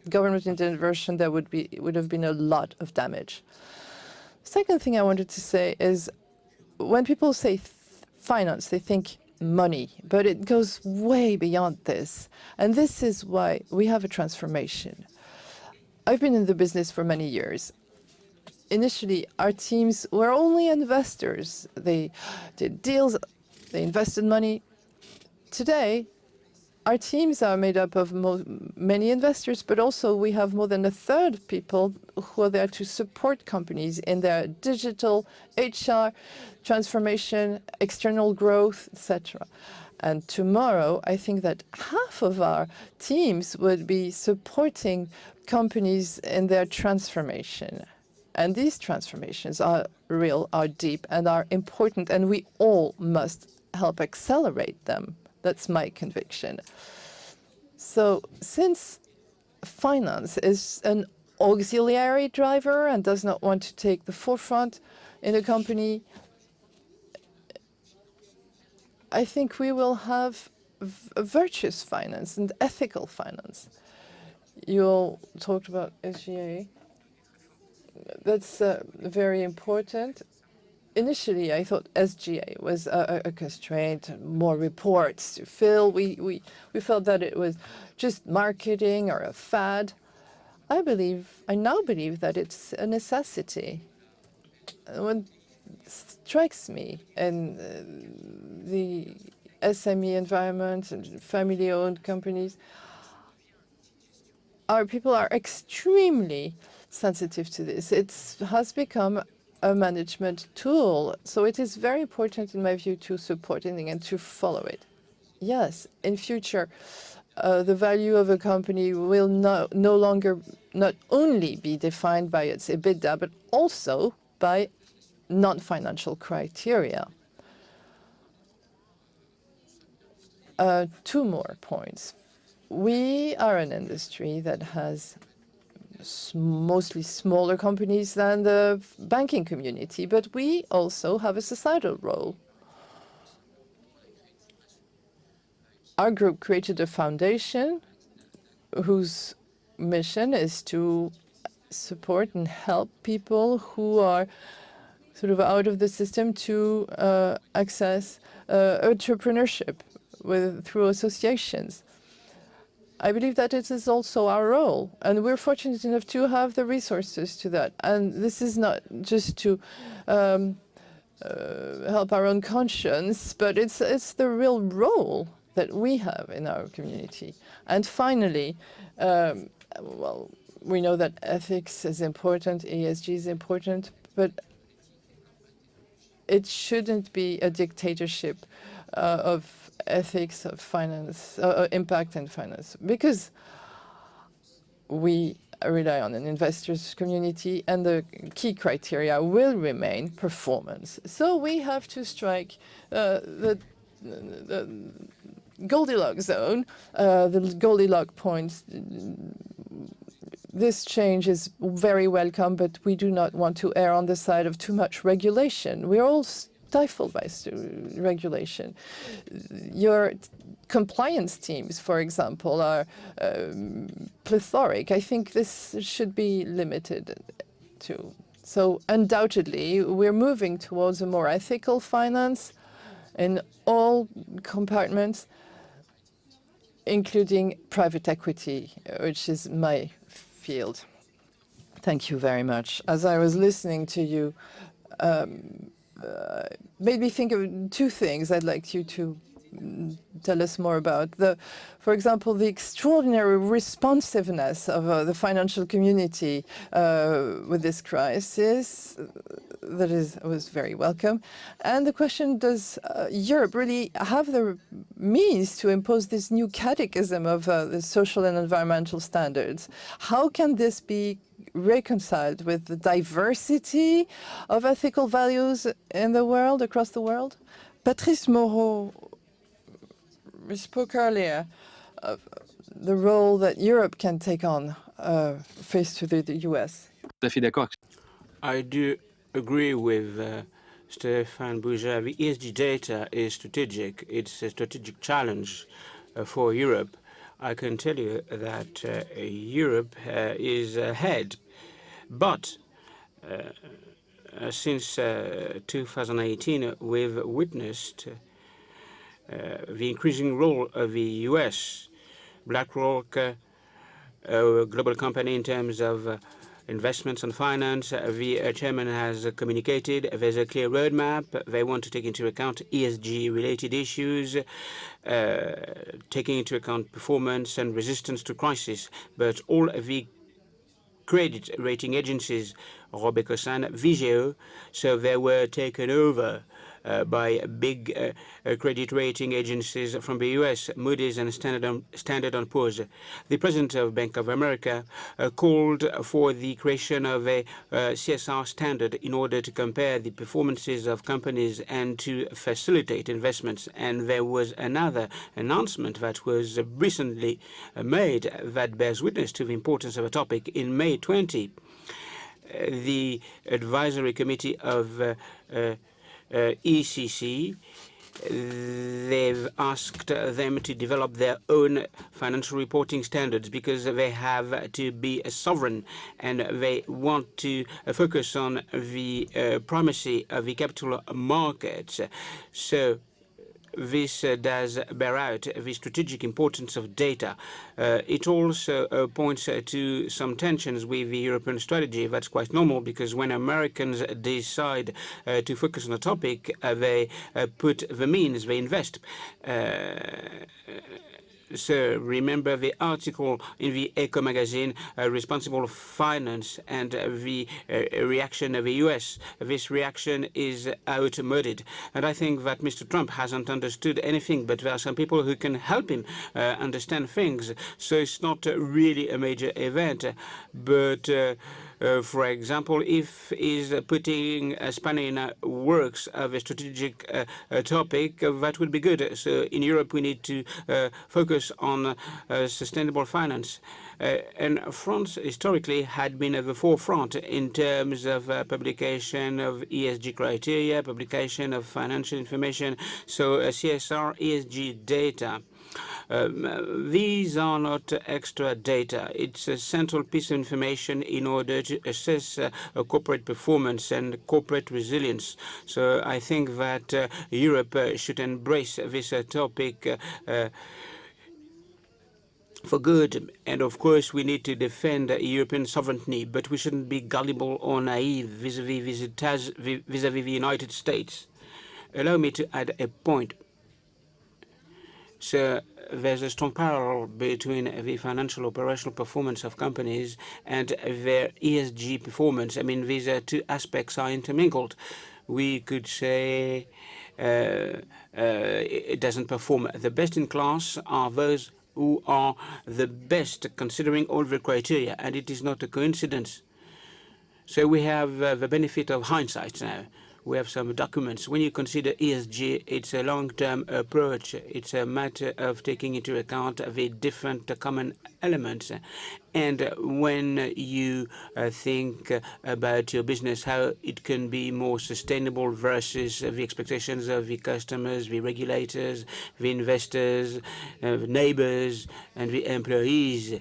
government intervention, there would have been a lot of damage. Second thing I wanted to say is, when people say finance, they think money, but it goes way beyond this. And this is why we have a transformation. I've been in the business for many years. Initially, our teams were only investors. They did deals, they invested money. Today, our teams are made up of many investors, but also we have more than a third of people who are there to support companies in their digital, HR, transformation, external growth, etc. And tomorrow, I think that half of our teams would be supporting companies in their transformation. And these transformations are real, are deep, and are important, and we all must help accelerate them. That's my conviction. So since finance is an auxiliary driver and does not want to take the forefront in a company, I think we will have a virtuous finance and ethical finance. You all talked about SGA. That's very important. Initially, I thought SGA was a constraint, more reports to fill. We felt that it was just marketing or a fad. I now believe that it's a necessity. What strikes me in the SME environment and family-owned companies, our people are extremely sensitive to this. It has become a management tool. So it is very important, in my view, to support it and to follow it. Yes, in future, the value of a company will no longer not only be defined by its EBITDA, but also by non-financial criteria. Two more points. We are an industry that has mostly smaller companies than the banking community, but we also have a societal role. Our group created a foundation whose mission is to support and help people who are sort of out of the system to access entrepreneurship through associations. I believe that it is also our role, and we're fortunate enough to have the resources to that. And this is not just to help our own conscience, but it's the real role that we have in our community. And finally, well, we know that ethics is important, ESG is important, but it shouldn't be a dictatorship of ethics, of finance, impact and finance, because we rely on an investors community, and the key criteria will remain performance. So we have to strike the Goldilocks zone, the Goldilocks points. This change is very welcome, but we do not want to err on the side of too much regulation. We are all stifled by regulation. Your compliance teams, for example, are plethoric. I think this should be limited to. So undoubtedly, we're moving towards a more ethical finance in all compartments, including private equity, which is my field. Thank you very much. As I was listening to you, made me think of two things I'd like you to tell us more about. For example, the extraordinary responsiveness of the financial community with this crisis. That was very welcome. And the question, does Europe really have the means to impose this new catechism of the social and environmental standards? How can this be reconciled with the diversity of ethical values in the world, across the world? Patrice Moreau, we spoke earlier of the role that Europe can take on faced to the US. I do agree with Stéphane Boujnah. The ESG data is strategic. It's a strategic challenge for Europe. I can tell you that Europe is ahead. But since 2018, we've witnessed the increasing role of the US. BlackRock, a global company in terms of investments and finance, the chairman has communicated there's a clear roadmap. They want to take into account ESG-related issues, taking into account performance and resistance to crisis. But all the credit rating agencies, Robecosan, Vigeo, so they were taken over by big credit rating agencies from the US, Moody's and Standard & Poor's. The president of Bank of America called for the creation of a CSR standard in order to compare the performances of companies and to facilitate investments. And there was another announcement that was recently made that bears witness to the importance of a topic. In May 20, the advisory committee of ECC, they've asked them to develop their own financial reporting standards because they have to be sovereign and they want to focus on the primacy of the capital markets. So this does bear out the strategic importance of data. It also points to some tensions with the European strategy. That's quite normal because when Americans decide to focus on a topic, they put the means, they invest. So remember the article in the Echo magazine, Responsible Finance, and the reaction of the US. This reaction is outmoded. And I think that Mr. Trump hasn't understood anything, but there are some people who can help him understand things. So it's not really a major event. But for example, if he's putting a span in works of a strategic topic, that would be good. So in Europe, we need to focus on sustainable finance. And France historically had been at the forefront in terms of publication of ESG criteria, publication of financial information, so CSR, ESG data. These are not extra data. It's a central piece of information in order to assess corporate performance and corporate resilience. So I think that Europe should embrace this topic for good. And of course, we need to defend European sovereignty, but we shouldn't be gullible or naive vis-à-vis the United States. Allow me to add a point. So there's a strong parallel between the financial operational performance of companies and their ESG performance. I mean, these two aspects are intermingled. We could say it doesn't perform. The best in class are those who are the best considering all the criteria, and it is not a coincidence. So we have the benefit of hindsight now. We have some documents. When you consider ESG, it's a long-term approach. It's a matter of taking into account the different common elements. And when you think about your business, how it can be more sustainable versus the expectations of the customers, the regulators, the investors, the neighbors, and the employees,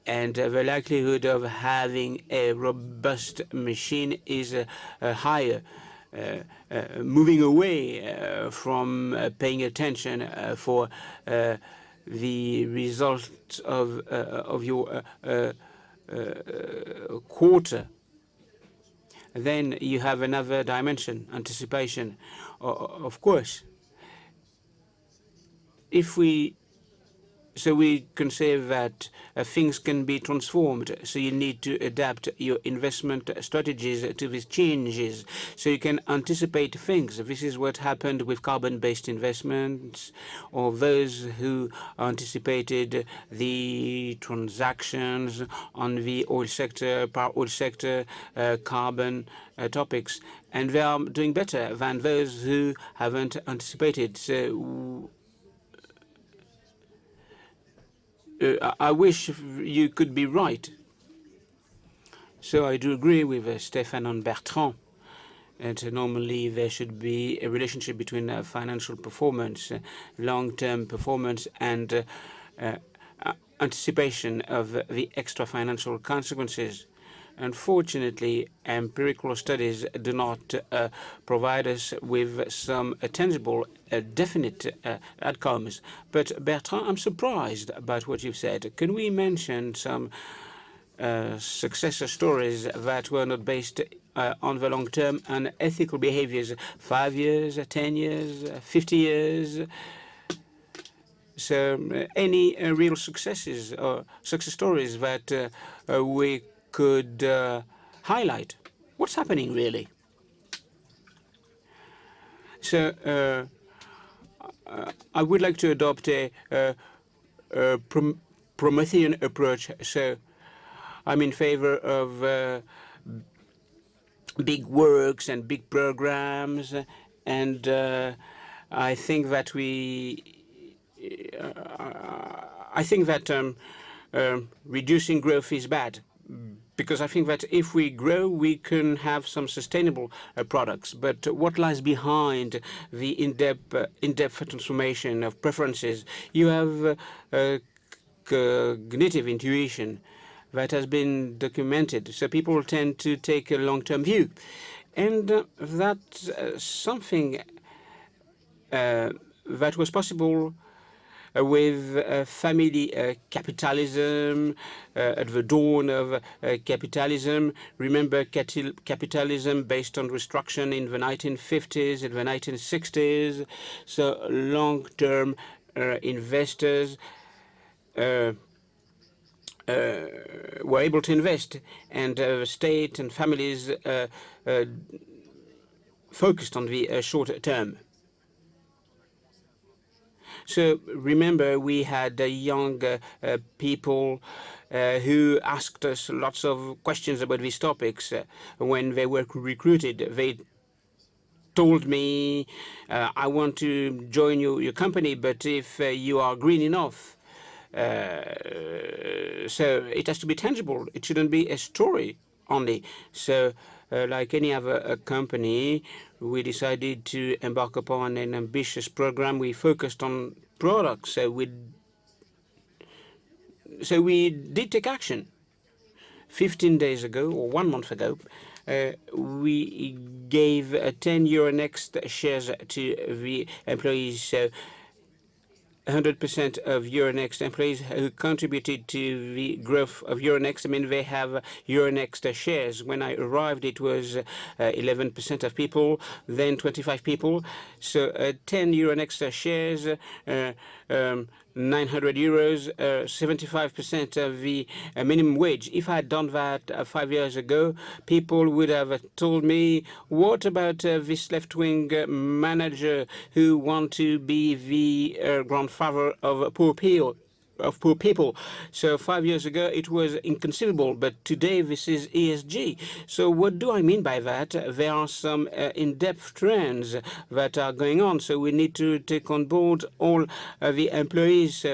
and the likelihood of having a robust machine is higher. Moving away from paying attention for the results of your quarter. Then you have another dimension, anticipation. Of course, if we can say that things can be transformed. So you need to adapt your investment strategies to these changes so you can anticipate things. This is what happened with carbon-based investments, or those who anticipated the transactions on the oil sector, power oil sector, carbon topics. And they are doing better than those who haven't anticipated. So I wish you could be right. So I do agree with Stéphane and Bertrand. And normally there should be a relationship between financial performance, long-term performance, and anticipation of the extra financial consequences. Unfortunately, empirical studies do not provide us with some tangible, definite outcomes. But Bertrand, I'm surprised about what you've said. Can we mention some success stories that were not based on the long term and ethical behaviors, 5 years, 10 years, 50 years? So any real successes or success stories that we could highlight? What's happening really? So I would like to adopt a Promethean approach. So I'm in favor of big works and big programs, and I think that reducing growth is bad, because I think that if we grow, we can have some sustainable products. But what lies behind the in-depth transformation of preferences? You have cognitive intuition that has been documented. So people tend to take a long-term view. And that's something that was possible with family capitalism, at the dawn of capitalism. Remember capitalism based on restriction in the 1950s, in the 1960s. So long-term investors were able to invest, and state and families focused on the short term. So remember, we had young people who asked us lots of questions about these topics when they were recruited. They told me, I want to join your company, but if you are green enough. So it has to be tangible. It shouldn't be a story only. So like any other company, we decided to embark upon an ambitious program. We focused on products. So we did take action. 15 days ago, or 1 month ago, we gave 10 Euronext shares to the employees. So 100% of Euronext employees who contributed to the growth of Euronext. I mean, they have Euronext shares. When I arrived, it was 11% of people, then 25 people. So 10 Euronext shares 900 euros, 75% of the minimum wage. If I had done that 5 years ago, people would have told me, what about this left-wing manager who want to be the grandfather of poor people? So 5 years ago, it was inconceivable, but today this is ESG. So what do I mean by that? There are some in-depth trends that are going on, so we need to take on board all the employees.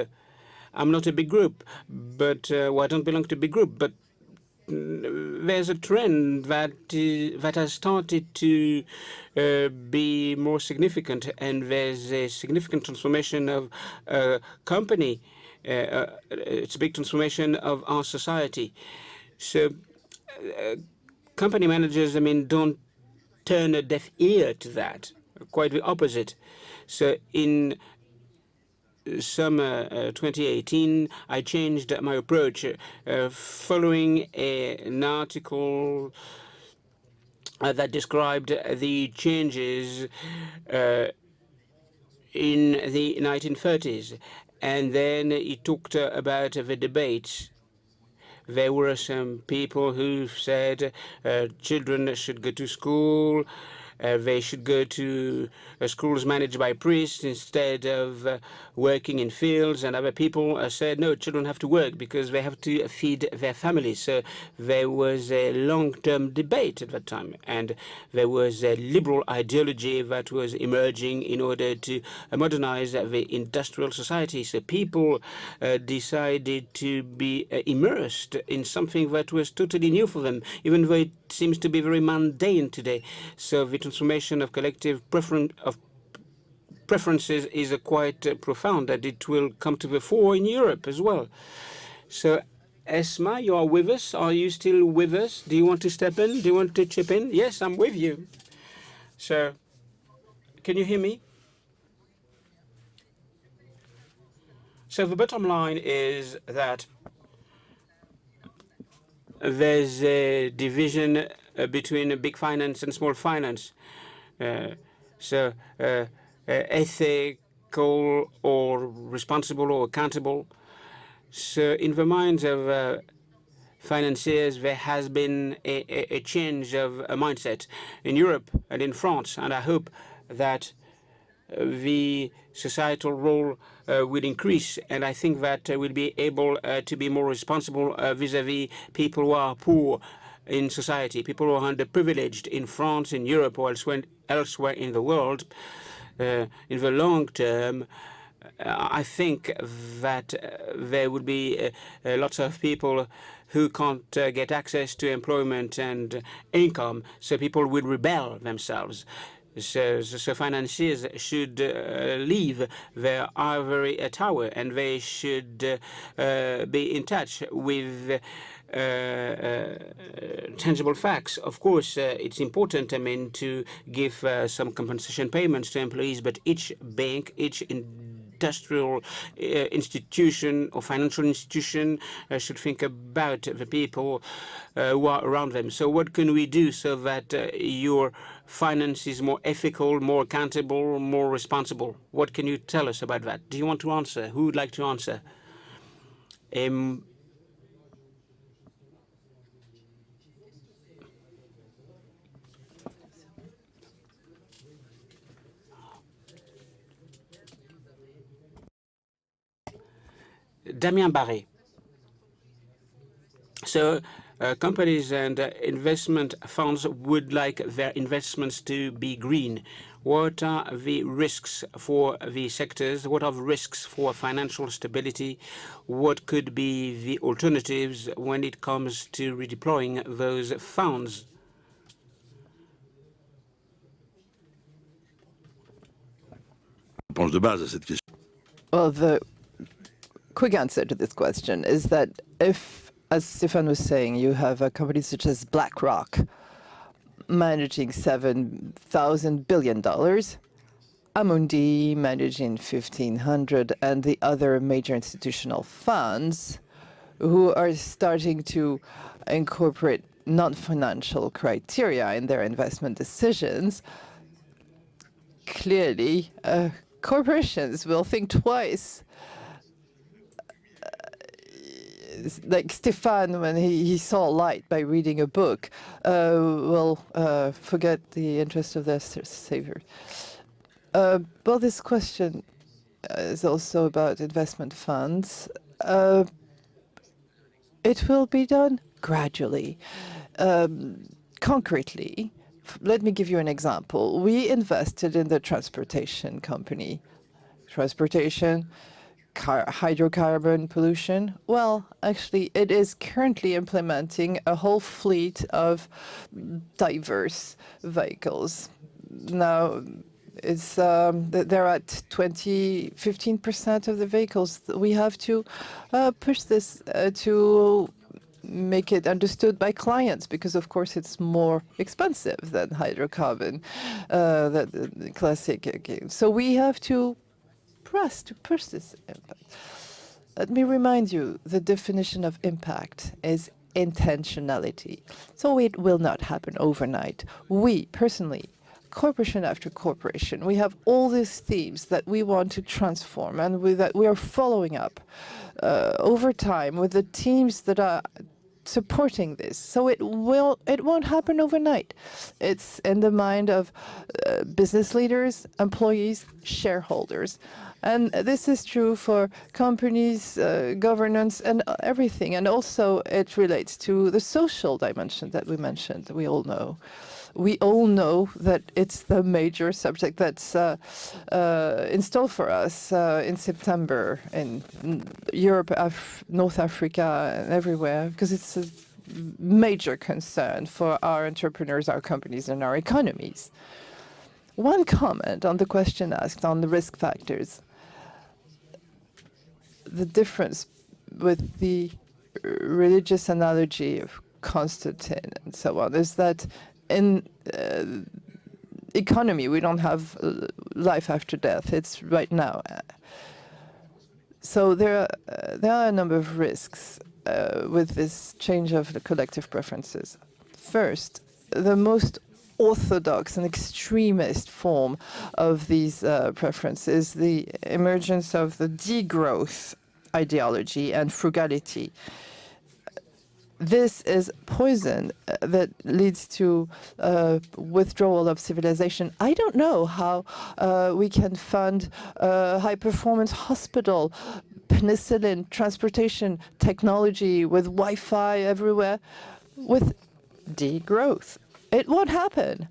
I'm not a big group, but I don't belong to a big group, but there's a trend that has started to be more significant, and there's a significant transformation of company. It's a big transformation of our society. So company managers, I mean, don't turn a deaf ear to that. Quite the opposite. So in summer 2018, I changed my approach following an article that described the changes in the 1930s. And then he talked about the debates. There were some people who said children should go to school, they should go to schools managed by priests instead of working in fields, and other people said, no, children have to work because they have to feed their families. So there was a long-term debate at that time, and there was a liberal ideology that was emerging in order to modernize the industrial society. So people decided to be immersed in something that was totally new for them, even though it seems to be very mundane today. So the transformation of collective preferences is quite profound, and it will come to the fore in Europe as well. So, Essma, you are with us? Are you still with us? Do you want to step in? Do you want to chip in? Yes, I'm with you. So, can you hear me? So the bottom line is that there's a division between big finance and small finance. Ethical or responsible or accountable. So in the minds of financiers, there has been a change of a mindset in Europe and in France, and I hope that the societal role will increase, and I think that we'll be able to be more responsible vis-à-vis people who are poor in society, people who are underprivileged in France, in Europe, or elsewhere in the world. In the long term, I think that there would be lots of people who can't get access to employment and income, so people will rebel themselves. So financiers should leave their ivory tower, and they should be in touch with tangible facts. Of course, it's important, I mean, to give some compensation payments to employees, but each bank, each industrial institution or financial institution should think about the people who are around them. So what can we do so that your finance is more ethical, more accountable, more responsible? What can you tell us about that? Do you want to answer? Who would like to answer? Damien Barré. So companies and investment funds would like their investments to be green. What are the risks for the sectors? What are the risks for financial stability? What could be the alternatives when it comes to redeploying those funds? Well, the quick answer to this question is that if, as Stéphane was saying, you have a company such as BlackRock managing $7,000 billion, Amundi managing 1,500, and the other major institutional funds who are starting to incorporate non-financial criteria in their investment decisions, clearly corporations will think twice like Stéphane, when he saw light by reading a book, will forget the interest of their savior. Well, this question is also about investment funds. It will be done gradually. Concretely, let me give you an example. We invested in the transportation company. Transportation, hydrocarbon pollution. Well, actually, it is currently implementing a whole fleet of diverse vehicles. Now, it's they're at 15% of the vehicles. We have to push this to make it understood by clients, because of course it's more expensive than hydrocarbon, the classic. So we have to push this impact. Let me remind you, the definition of impact is intentionality. So it will not happen overnight. We personally, corporation after corporation, we have all these themes that we want to transform, and that we are following up over time with the teams that are supporting this. So it won't happen overnight. It's in the mind of business leaders, employees, shareholders. And this is true for companies, governance, and everything. And also it relates to the social dimension that we mentioned, we all know. We all know that it's the major subject that's installed for us in September in Europe, North Africa, and everywhere, because it's a major concern for our entrepreneurs, our companies, and our economies. One comment on the question asked on the risk factors. The difference with the religious analogy of Constantine and so on is that in economy, we don't have life after death. It's right now. So there are a number of risks with this change of the collective preferences. First, the most orthodox and extremist form of these preferences, the emergence of the degrowth ideology and frugality. This is poison that leads to withdrawal of civilization. I don't know how we can fund high-performance hospital, penicillin, transportation technology with Wi-Fi everywhere with degrowth. It won't happen.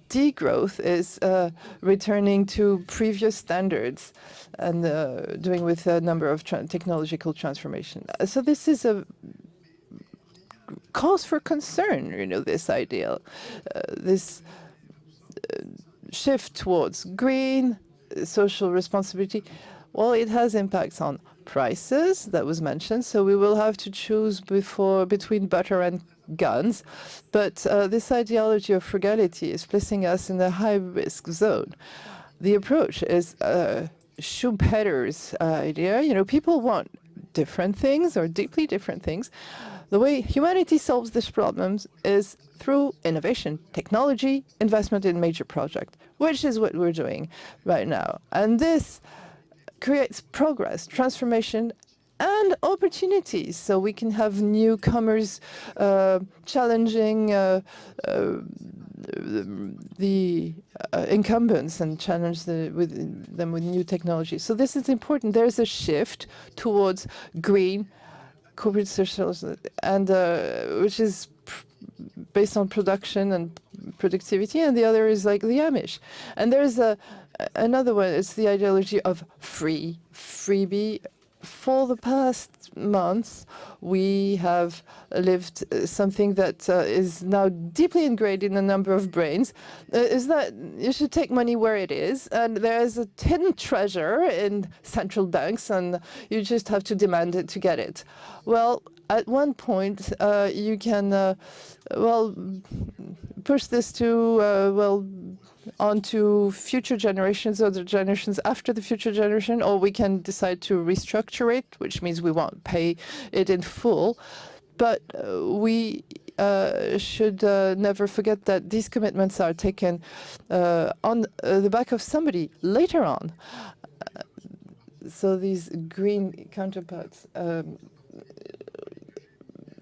Degrowth is returning to previous standards and doing with a number of technological transformation. So this is a cause for concern, this idea, this shift towards green, social responsibility. Well, it has impacts on prices, that was mentioned, so we will have to choose between butter and guns. But this ideology of frugality is placing us in the high-risk zone. The approach is Schumpeter's idea. People want different things or deeply different things. The way humanity solves these problems is through innovation, technology, investment in major projects, which is what we're doing right now. And this creates progress, transformation, and opportunities, so we can have newcomers challenging the incumbents and challenge them with new technology. So this is important. There's a shift towards green corporate socials, and which is based on production and productivity, and the other is like the Amish. And there's another one. It's the ideology of freebie. For the past months, we have lived something that is now deeply ingrained in a number of brains, is that you should take money where it is, and there is a hidden treasure in central banks, and you just have to demand it to get it. Well, at one point, you can, push this to, onto future generations or the generations after the future generation, or we can decide to restructure it, which means we won't pay it in full. But we should never forget that these commitments are taken on the back of somebody later on. So these green counterparts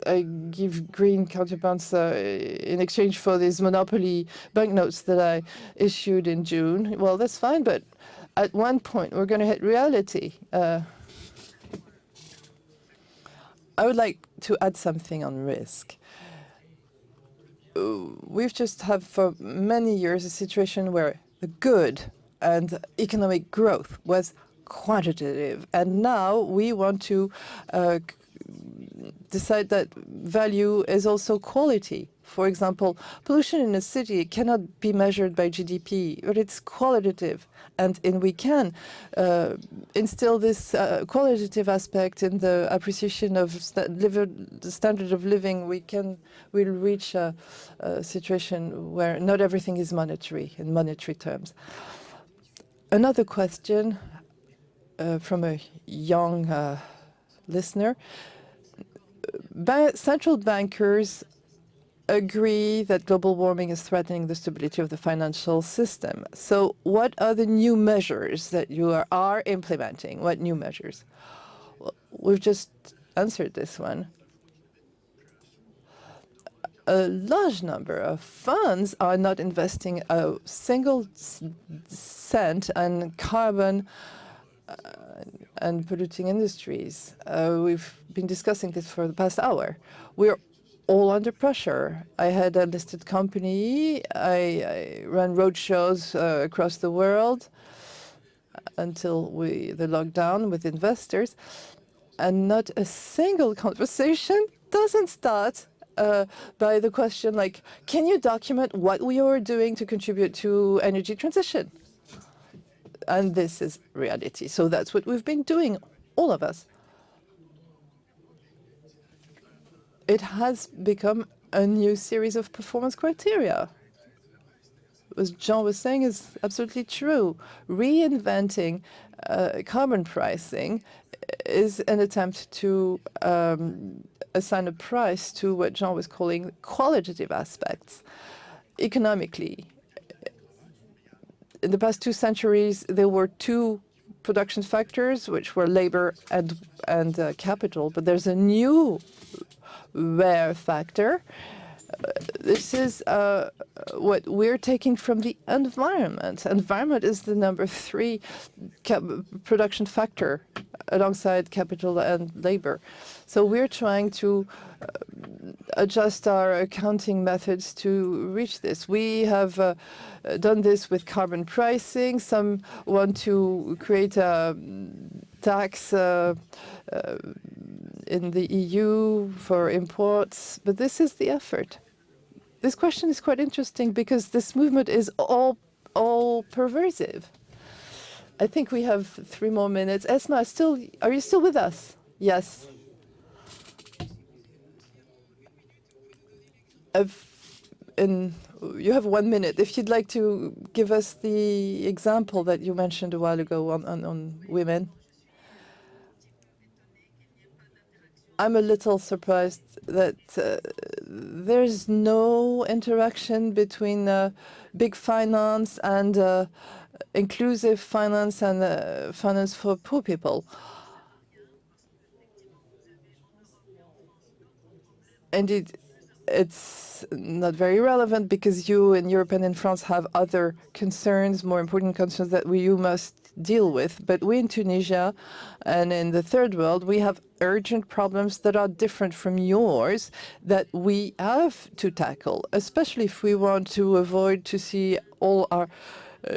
I give green counterparts in exchange for these monopoly banknotes that I issued in June. Well, that's fine, but at one point we're going to hit reality. I would like to add something on risk. We've just had for many years a situation where the good and economic growth was quantitative, and now we want to decide that value is also quality. For example, pollution in a city cannot be measured by GDP, but it's qualitative. And we can instill this qualitative aspect in the appreciation of the standard of living. We'll reach a situation where not everything is monetary, in monetary terms. Another question from a young listener. Central bankers agree that global warming is threatening the stability of the financial system. So what are the new measures that you are implementing? What new measures? Well, we've just answered this one. A large number of funds are not investing a single cent in carbon and polluting industries. We've been discussing this for the past hour. We're all under pressure. I had a listed company. I ran roadshows across the world until the lockdown with investors, and not a single conversation doesn't start by the question like, can you document what we are doing to contribute to energy transition? And this is reality. So that's what we've been doing, all of us. It has become a new series of performance criteria. What Jean was saying is absolutely true. Reinventing carbon pricing is an attempt to assign a price to what Jean was calling qualitative aspects. Economically, in the past 2 centuries, there were 2 production factors, which were labor and capital, but there's a new rare factor. This is what we're taking from the environment. Environment is the number 3 production factor alongside capital and labor. So we're trying to adjust our accounting methods to reach this. We have done this with carbon pricing. Some want to create a tax in the EU for imports, but this is the effort. This question is quite interesting because this movement is all pervasive. I think we have 3 more minutes. Essma, are you still with us? Yes. You have 1 minute. If you'd like to give us the example that you mentioned a while ago on women. I'm a little surprised that there's no interaction between big finance and inclusive finance and finance for poor people. Indeed, it's not very relevant because you in Europe and in France have other concerns, more important concerns that you must deal with. But we in Tunisia and in the third world, we have urgent problems that are different from yours that we have to tackle, especially if we want to avoid to see all our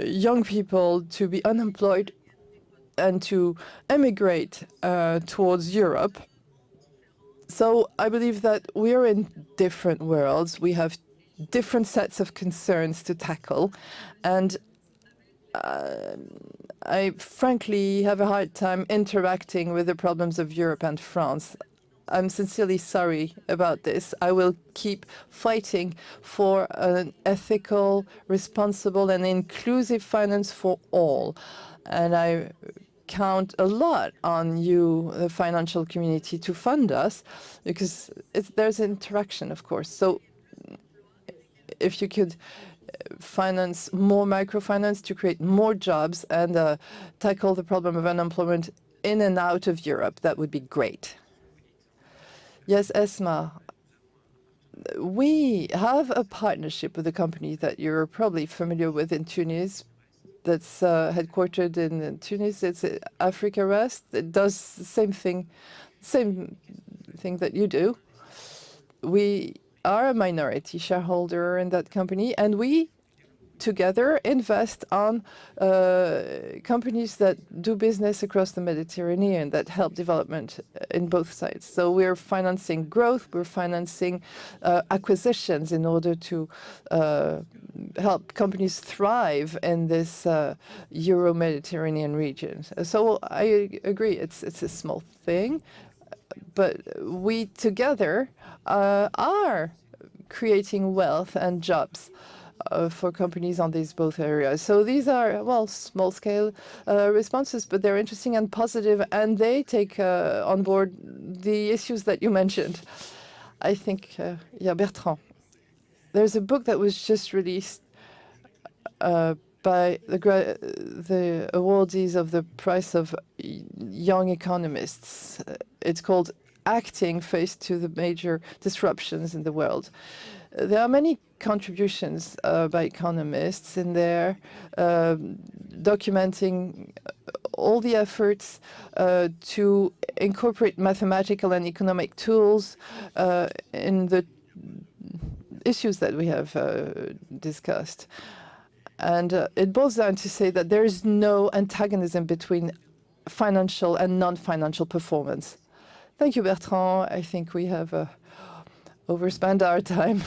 young people to be unemployed and to emigrate towards Europe. So I believe that we are in different worlds. We have different sets of concerns to tackle. And I frankly have a hard time interacting with the problems of Europe and France. I'm sincerely sorry about this. I will keep fighting for an ethical, responsible, and inclusive finance for all. And I count a lot on you, the financial community, to fund us, because there's interaction, of course. So if you could finance more microfinance to create more jobs and tackle the problem of unemployment in and out of Europe, that would be great. Yes, Essma. We have a partnership with a company that you're probably familiar with in Tunis, that's headquartered in Tunis. It's Africa Rest. It does the same thing that you do. We are a minority shareholder in that company, and we together invest on companies that do business across the Mediterranean that help development in both sides. So we're financing growth, we're financing acquisitions in order to help companies thrive in this Euro-Mediterranean region. So I agree, it's a small thing, but we together are creating wealth and jobs for companies on these both areas. So these are, well, small-scale responses, but they're interesting and positive, and they take on board the issues that you mentioned. I think, yeah, Bertrand, there's a book that was just released by the awardees of the Prize of Young Economists. It's called Acting Faced to the Major Disruptions in the World. There are many contributions by economists in there, documenting all the efforts to incorporate mathematical and economic tools in the issues that we have discussed. And it boils down to say that there is no antagonism between financial and non-financial performance. Thank you, Bertrand. I think we have overspent our time.